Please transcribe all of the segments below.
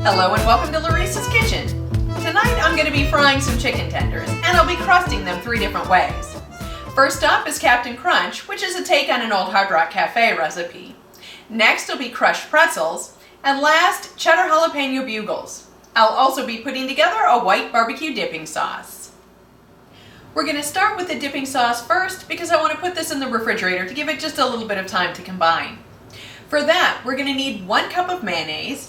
Hello and welcome to Larissa's Kitchen. Tonight I'm going to be frying some chicken tenders and I'll be crusting them 3 different ways. First up is Captain Crunch, which is a take on an old Hard Rock Cafe recipe. Next will be crushed pretzels, and last, cheddar jalapeño bugles. I'll also be putting together a white barbecue dipping sauce. We're going to start with the dipping sauce first because I want to put this in the refrigerator to give it just a little bit of time to combine. For that, we're going to need 1 cup of mayonnaise,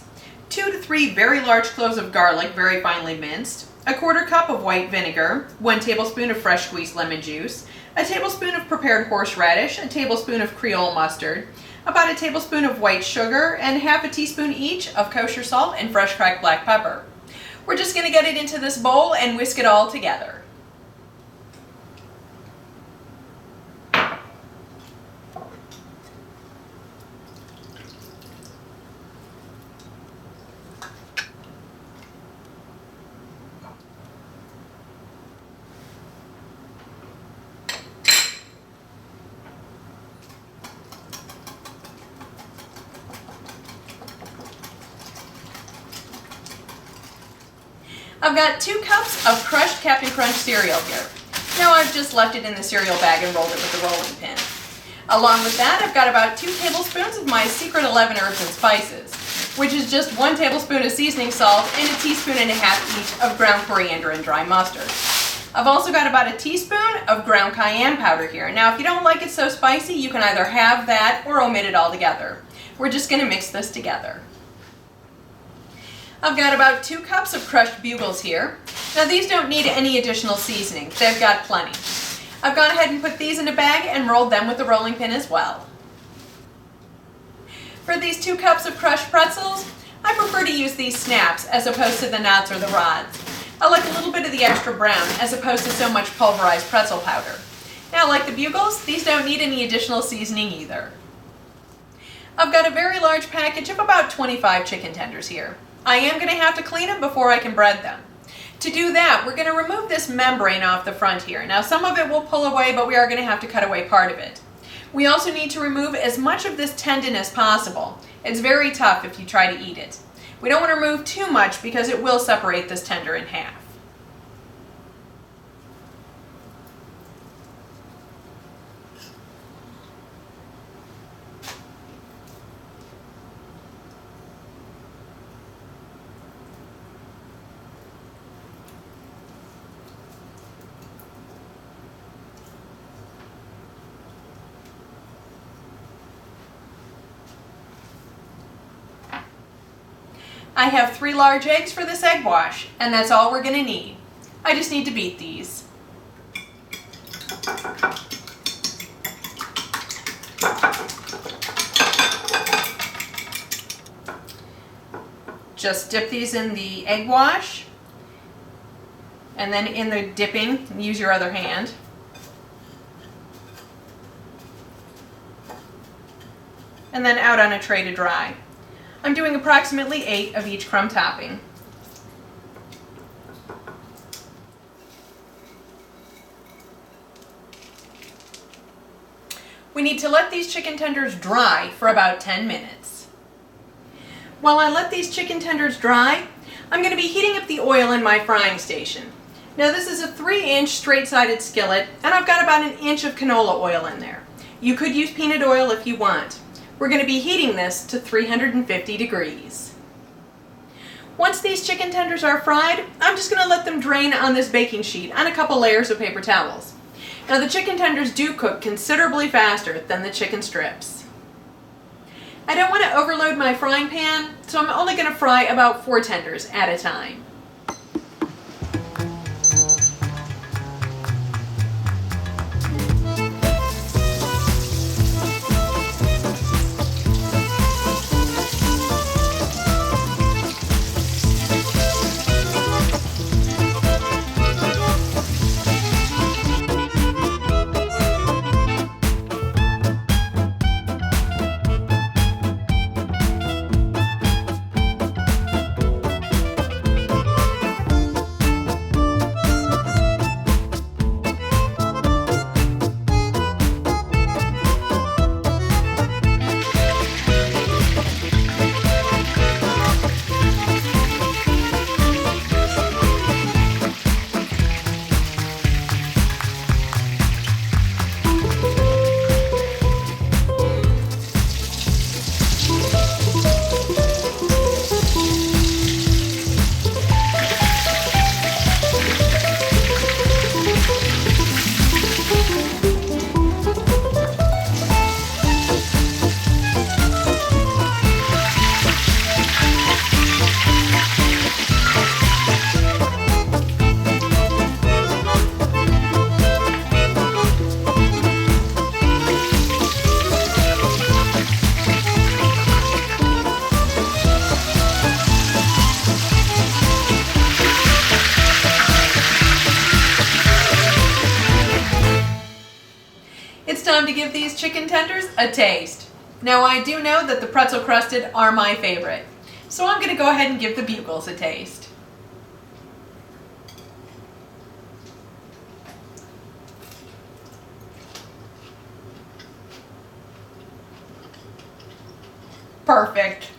2 to 3 very large cloves of garlic, very finely minced, a 1/4 cup of white vinegar, 1 tablespoon of fresh squeezed lemon juice, a tablespoon of prepared horseradish, a tablespoon of Creole mustard, about a tablespoon of white sugar, and 1/2 teaspoon each of kosher salt and fresh cracked black pepper. We're just going to get it into this bowl and whisk it all together. I've got 2 cups of crushed Captain Crunch cereal here. Now I've just left it in the cereal bag and rolled it with the rolling pin. Along with that, I've got about 2 tablespoons of my secret 11 herbs and spices, which is just 1 tablespoon of seasoning salt and 1.5 teaspoons each of ground coriander and dry mustard. I've also got about 1 teaspoon of ground cayenne powder here. Now if you don't like it so spicy, you can either have that or omit it altogether. We're just going to mix this together. I've got about 2 cups of crushed bugles here. Now these don't need any additional seasoning. They've got plenty. I've gone ahead and put these in a bag and rolled them with the rolling pin as well. For these 2 cups of crushed pretzels, I prefer to use these snaps as opposed to the knots or the rods. I like a little bit of the extra brown as opposed to so much pulverized pretzel powder. Now like the bugles, these don't need any additional seasoning either. I've got a very large package of about 25 chicken tenders here. I am going to have to clean them before I can bread them. To do that, we're going to remove this membrane off the front here. Now some of it will pull away, but we are going to have to cut away part of it. We also need to remove as much of this tendon as possible. It's very tough if you try to eat it. We don't want to remove too much because it will separate this tender in half. I have 3 large eggs for this egg wash, and that's all we're going to need. I just need to beat these. Just dip these in the egg wash, and then in the dipping, use your other hand. And then out on a tray to dry. I'm doing approximately 8 of each crumb topping. We need to let these chicken tenders dry for about 10 minutes. While I let these chicken tenders dry, I'm going to be heating up the oil in my frying station. Now this is a 3-inch straight-sided skillet, and I've got about 1 inch of canola oil in there. You could use peanut oil if you want. We're going to be heating this to 350 degrees. Once these chicken tenders are fried, I'm just going to let them drain on this baking sheet on a couple layers of paper towels. Now the chicken tenders do cook considerably faster than the chicken strips. I don't want to overload my frying pan, so I'm only going to fry about 4 tenders at a time. give these chicken tenders a taste. Now I do know that the pretzel-crusted are my favorite, so I'm going to go ahead and give the Bugles a taste. Perfect.